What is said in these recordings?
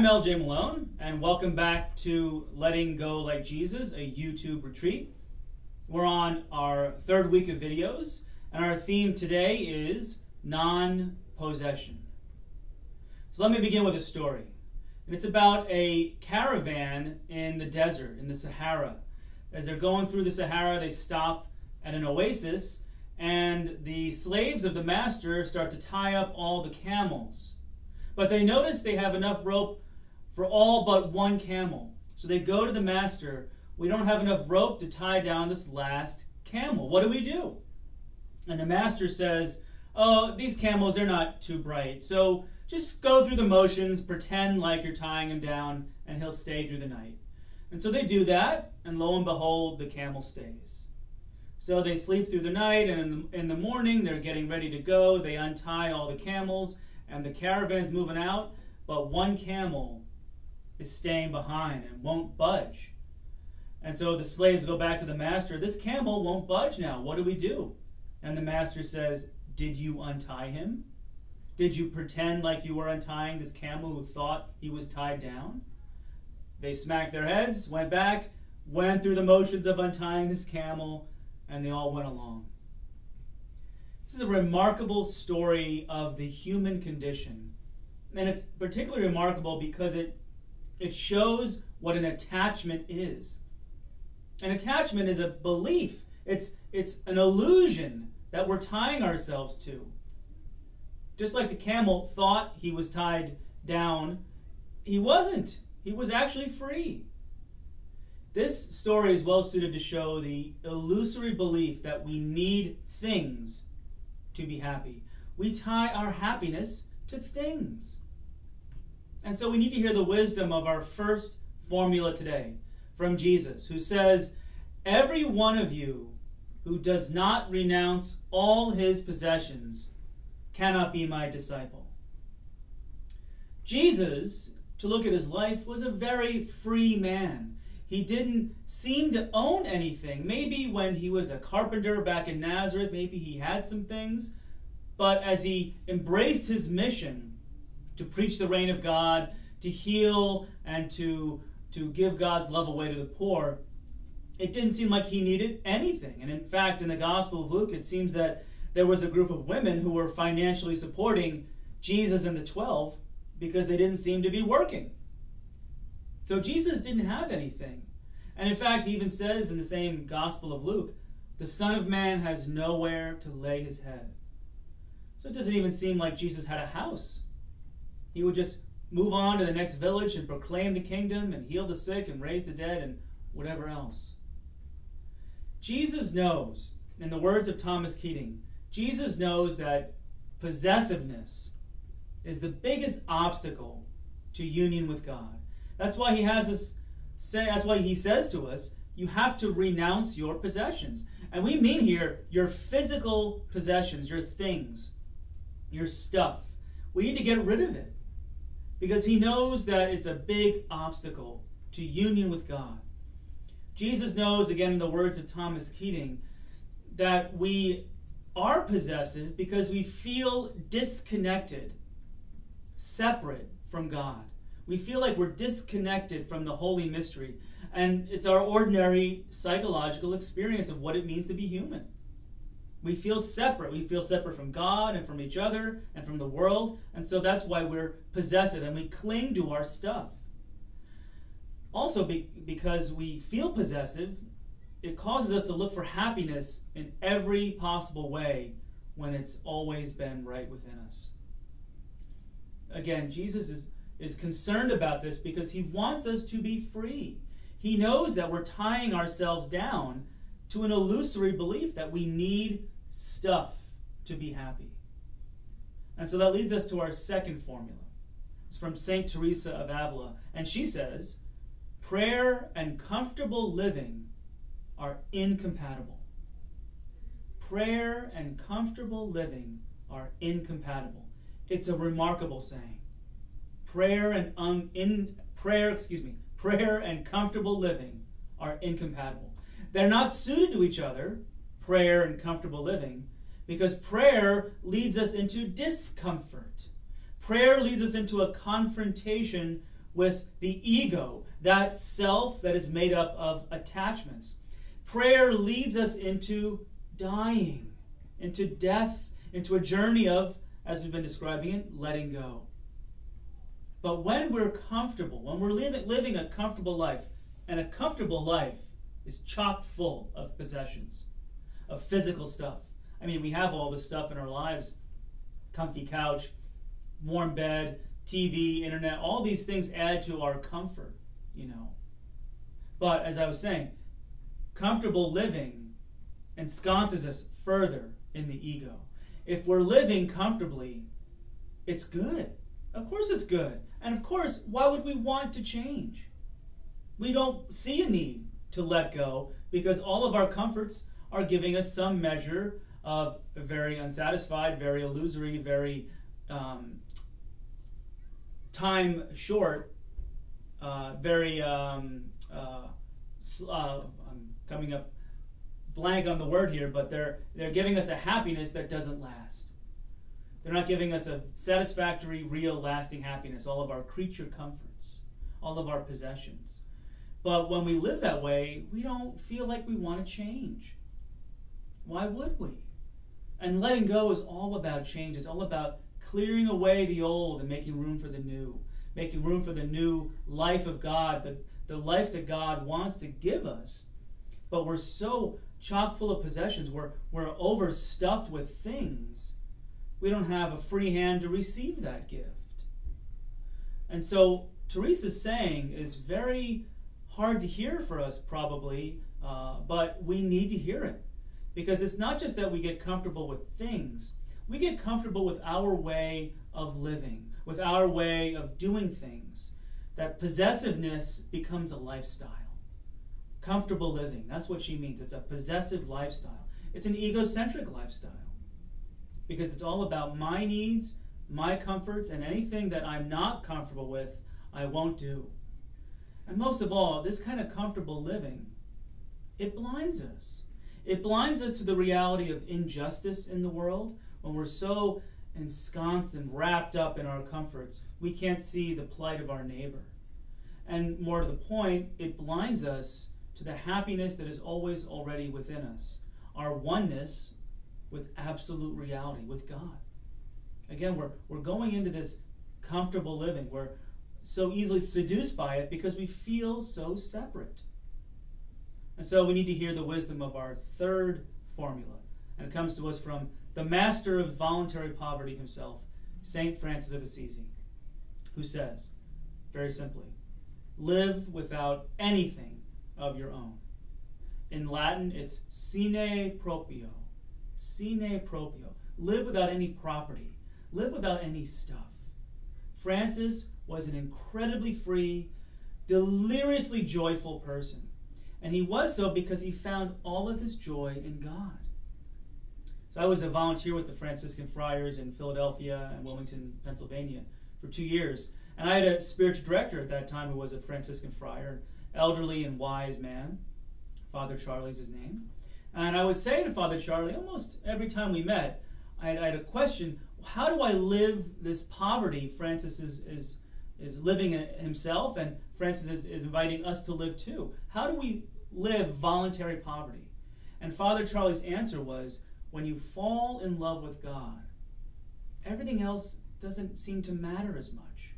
I'm LJ Malone, and welcome back to Letting Go Like Jesus, a YouTube retreat. We're on our third week of videos, and our theme today is non-possession. So let me begin with a story. And it's about a caravan in the desert, in the Sahara. As they're going through the Sahara, they stop at an oasis, and the slaves of the master start to tie up all the camels. But they notice they have enough rope for all but one camel. So they go to the master. We don't have enough rope to tie down this last camel. What do we do? And the master says, oh, these camels, they're not too bright. So just go through the motions, pretend like you're tying him down, and he'll stay through the night. And so they do that, and lo and behold, the camel stays. So they sleep through the night, and in the morning, they're getting ready to go. They untie all the camels, and the caravan's moving out, but one camel is staying behind and won't budge. And so the slaves go back to the master. This camel won't budge now. What do we do? And the master says, did you untie him? Did you pretend like you were untying this camel who thought he was tied down? They smacked their heads, went back, went through the motions of untying this camel, and they all went along. This is a remarkable story of the human condition. And it's particularly remarkable because it shows what an attachment is. An attachment is a belief. It's an illusion that we're tying ourselves to. Just like the camel thought he was tied down, he wasn't. He was actually free. This story is well suited to show the illusory belief that we need things to be happy. We tie our happiness to things. And so we need to hear the wisdom of our first formula today from Jesus, who says, every one of you who does not renounce all his possessions cannot be my disciple. Jesus, to look at his life, was a very free man. He didn't seem to own anything. Maybe when he was a carpenter back in Nazareth, maybe he had some things. But as he embraced his mission to preach the reign of God, to heal, and to give God's love away to the poor, it didn't seem like he needed anything. And in fact, in the Gospel of Luke, it seems that there was a group of women who were financially supporting Jesus and the 12 because they didn't seem to be working. So Jesus didn't have anything. And in fact, he even says in the same Gospel of Luke, the Son of Man has nowhere to lay his head. So it doesn't even seem like Jesus had a house. He would just move on to the next village and proclaim the kingdom and heal the sick and raise the dead and whatever else. Jesus knows, in the words of Thomas Keating, Jesus knows that possessiveness is the biggest obstacle to union with God. That's why that's why he says to us, you have to renounce your possessions. And we mean here your physical possessions, your things, your stuff. We need to get rid of it because he knows that it's a big obstacle to union with God. Jesus knows, again in the words of Thomas Keating, that we are possessive because we feel disconnected, separate from God. We feel like we're disconnected from the holy mystery. And it's our ordinary psychological experience of what it means to be human. We feel separate. We feel separate from God and from each other and from the world. And so that's why we're possessive and we cling to our stuff. Also, because we feel possessive, it causes us to look for happiness in every possible way when it's always been right within us. Again, Jesus is concerned about this because he wants us to be free. He knows that we're tying ourselves down to an illusory belief that we need stuff to be happy. And so that leads us to our second formula. It's from St. Teresa of Avila. And she says, prayer and comfortable living are incompatible. Prayer and comfortable living are incompatible. It's a remarkable saying. Prayer and comfortable living are incompatible. They're not suited to each other, prayer and comfortable living, because prayer leads us into discomfort. Prayer leads us into a confrontation with the ego, that self that is made up of attachments. Prayer leads us into dying, into death, into a journey of, as we've been describing it, letting go. But when we're comfortable, when we're living a comfortable life, and a comfortable life is chock full of possessions, of physical stuff. I mean, we have all this stuff in our lives: comfy couch, warm bed, TV, internet. All these things add to our comfort, you know. But as I was saying, comfortable living ensconces us further in the ego. If we're living comfortably, it's good. Of course it's good. And of course, why would we want to change? We don't see a need to let go because all of our comforts are giving us some measure of very unsatisfied, very illusory, very time short, I'm coming up blank on the word here, but they're giving us a happiness that doesn't last. They're not giving us a satisfactory, real, lasting happiness, all of our creature comforts, all of our possessions. But when we live that way, we don't feel like we want to change. Why would we? And letting go is all about change. It's all about clearing away the old and making room for the new. Making room for the new life of God, the life that God wants to give us. But we're so chock full of possessions. We're overstuffed with things. We don't have a free hand to receive that gift. And so Teresa's saying is very hard to hear for us probably, but we need to hear it. Because it's not just that we get comfortable with things. We get comfortable with our way of living, with our way of doing things. That possessiveness becomes a lifestyle. Comfortable living, that's what she means. It's a possessive lifestyle. It's an egocentric lifestyle. Because it's all about my needs, my comforts, and anything that I'm not comfortable with, I won't do. And most of all, this kind of comfortable living, it blinds us. It blinds us to the reality of injustice in the world. When we're so ensconced and wrapped up in our comforts, we can't see the plight of our neighbor. And more to the point, it blinds us to the happiness that is always already within us. Our oneness with absolute reality, with God. Again, we're going into this comfortable living. We're so easily seduced by it because we feel so separate. And so we need to hear the wisdom of our third formula. And it comes to us from the master of voluntary poverty himself, St. Francis of Assisi, who says, very simply, live without anything of your own. In Latin, it's sine proprio. Sine proprio. Live without any property. Live without any stuff. Francis was an incredibly free, deliriously joyful person. And he was so because he found all of his joy in God. So I was a volunteer with the Franciscan Friars in Philadelphia and Wilmington, Pennsylvania for 2 years. And I had a spiritual director at that time who was a Franciscan friar, elderly and wise man. Father Charlie's his name. And I would say to Father Charlie, almost every time we met, I had a question: how do I live this poverty Francis is living himself, and Francis is inviting us to live too? How do we live voluntary poverty? And Father Charlie's answer was, when you fall in love with God, everything else doesn't seem to matter as much.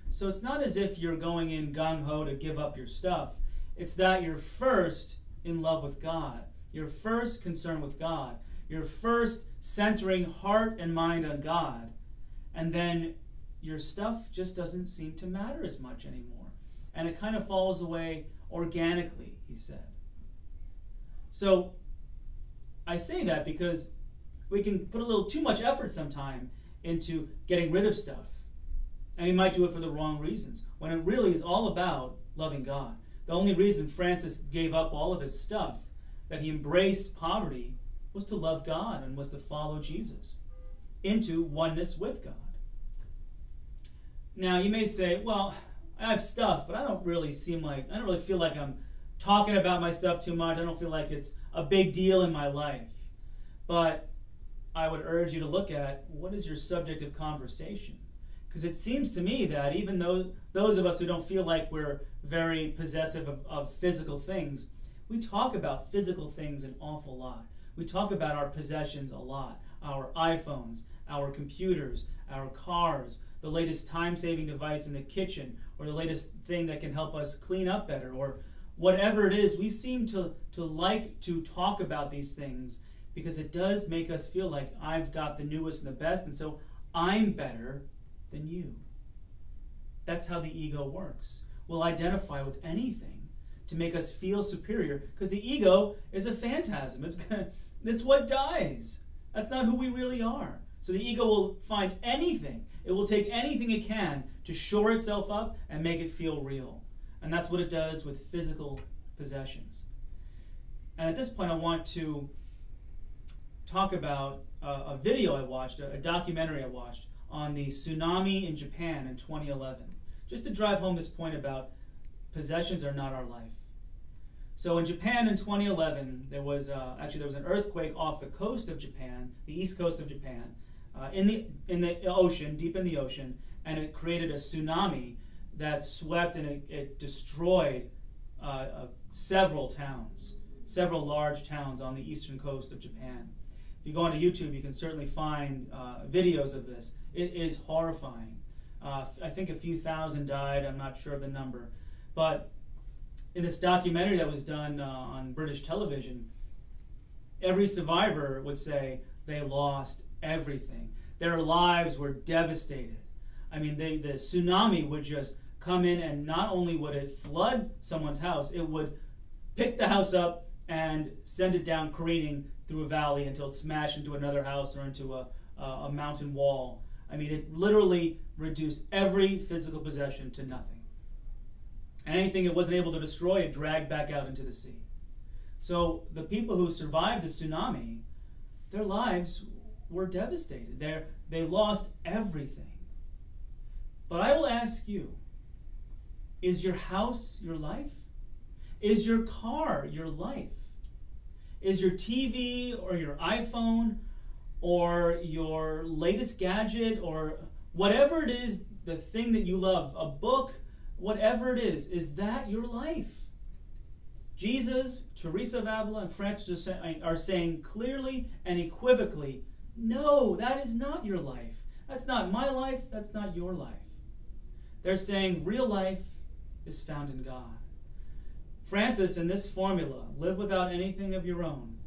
So it's not as if you're going in gung-ho to give up your stuff. It's that you're first in love with God. You're first concerned with God. You're first centering heart and mind on God. And then your stuff just doesn't seem to matter as much anymore. And it kind of falls away organically, he said. So I say that because we can put a little too much effort sometime into getting rid of stuff. And we might do it for the wrong reasons, when it really is all about loving God. The only reason Francis gave up all of his stuff, that he embraced poverty, was to love God and was to follow Jesus into oneness with God. Now, you may say, well, I have stuff, but I don't really feel like I'm talking about my stuff too much. I don't feel like it's a big deal in my life. But I would urge you to look at, what is your subject of conversation? Because it seems to me that even though those of us who don't feel like we're very possessive of physical things, we talk about physical things an awful lot. We talk about our possessions a lot. Our iPhones, our computers, our cars, the latest time-saving device in the kitchen, or the latest thing that can help us clean up better, or whatever it is. We seem to like to talk about these things because it does make us feel like I've got the newest and the best, and so I'm better than you. That's how the ego works. We'll identify with anything to make us feel superior, because the ego is a phantasm. It's what dies. That's not who we really are. So the ego will find anything. It will take anything it can to shore itself up and make it feel real. And that's what it does with physical possessions. And at this point, I want to talk about a video I watched, a documentary I watched on the tsunami in Japan in 2011, just to drive home this point about possessions are not our life. So in Japan in 2011, there was an earthquake off the coast of Japan, the east coast of Japan, in the ocean, deep in the ocean, and it created a tsunami that swept and it destroyed several towns, several large towns on the eastern coast of Japan. If you go onto YouTube, you can certainly find videos of this. It is horrifying. I think a few thousand died. I'm not sure of the number, but in this documentary that was done on British television, every survivor would say they lost everything. Their lives were devastated. I mean, the tsunami would just come in, and not only would it flood someone's house, it would pick the house up and send it down careening through a valley until it smashed into another house or into a mountain wall. I mean, it literally reduced every physical possession to nothing. And anything it wasn't able to destroy, it dragged back out into the sea. So the people who survived the tsunami, their lives were devastated. They lost everything. But I will ask you, is your house your life? Is your car your life? Is your TV or your iPhone or your latest gadget or whatever it is, the thing that you love, a book, whatever it is that your life? Jesus, Teresa of Avila, and Francis are saying clearly and equivocally, no, that is not your life. That's not my life. That's not your life. They're saying real life is found in God. Francis, in this formula, live without anything of your own,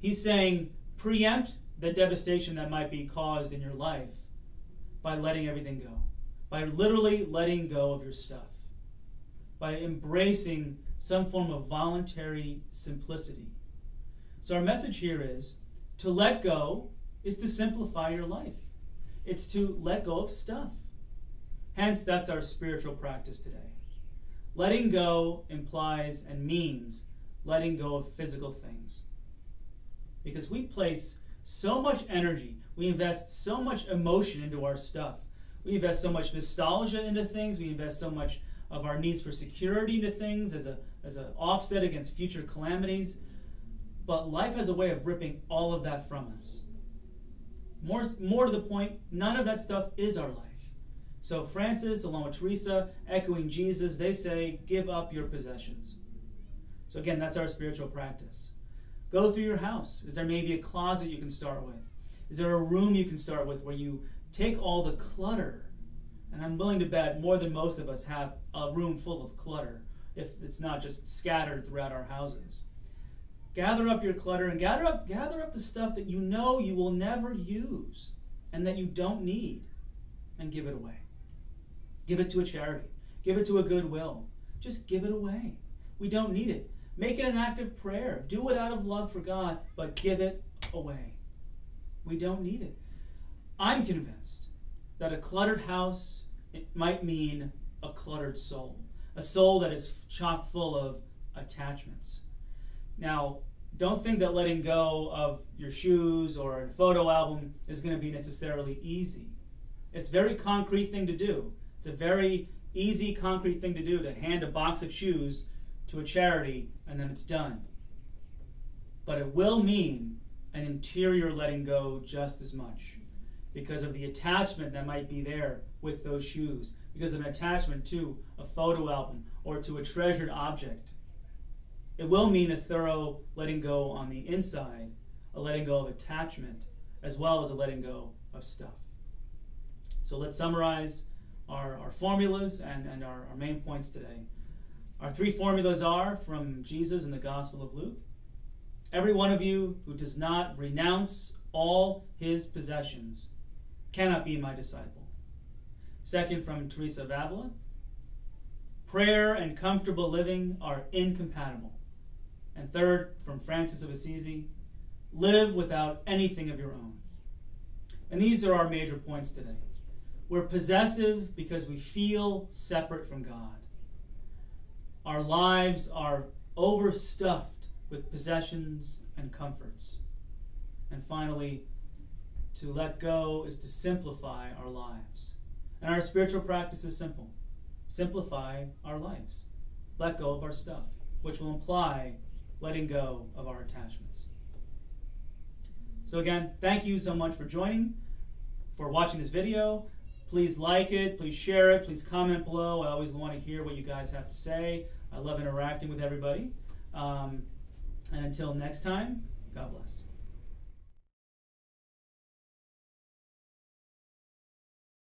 he's saying preempt the devastation that might be caused in your life by letting everything go, by literally letting go of your stuff, by embracing some form of voluntary simplicity. So our message here is to let go is to simplify your life. It's to let go of stuff. Hence, that's our spiritual practice today. Letting go implies and means letting go of physical things. Because we place so much energy, we invest so much emotion into our stuff. We invest so much nostalgia into things, we invest so much of our needs for security into things as an offset against future calamities. But life has a way of ripping all of that from us. More to the point, none of that stuff is our life. So Francis, along with Teresa, echoing Jesus, they say, give up your possessions. So again, that's our spiritual practice. Go through your house. Is there maybe a closet you can start with? Is there a room you can start with where you take all the clutter? And I'm willing to bet more than most of us have a room full of clutter, if it's not just scattered throughout our houses. Gather up your clutter and gather up the stuff that you know you will never use and that you don't need, and give it away. Give it to a charity. Give it to a goodwill. Just give it away. We don't need it. Make it an act of prayer. Do it out of love for God, but give it away. We don't need it. I'm convinced that a cluttered house, it might mean a cluttered soul. A soul that is chock full of attachments. Now, don't think that letting go of your shoes or a photo album is going to be necessarily easy. It's a very concrete thing to do. It's a very easy, concrete thing to do, to hand a box of shoes to a charity and then it's done. But it will mean an interior letting go just as much, because of the attachment that might be there with those shoes because of an attachment to a photo album or to a treasured object. It will mean a thorough letting go on the inside, a letting go of attachment, as well as a letting go of stuff. So let's summarize our formulas and our main points today. Our three formulas are from Jesus in the Gospel of Luke. Every one of you who does not renounce all his possessions cannot be my disciple. Second, from Teresa of Avila. Prayer and comfortable living are incompatible. And third, from Francis of Assisi. Live without anything of your own. And these are our major points today. We're possessive because we feel separate from God. Our lives are overstuffed with possessions and comforts. And finally, to let go is to simplify our lives. And our spiritual practice is simple. Simplify our lives. Let go of our stuff, which will imply letting go of our attachments. So again, thank you so much for watching this video. Please like it, please share it, please comment below. I always want to hear what you guys have to say. I love interacting with everybody. And until next time, God bless.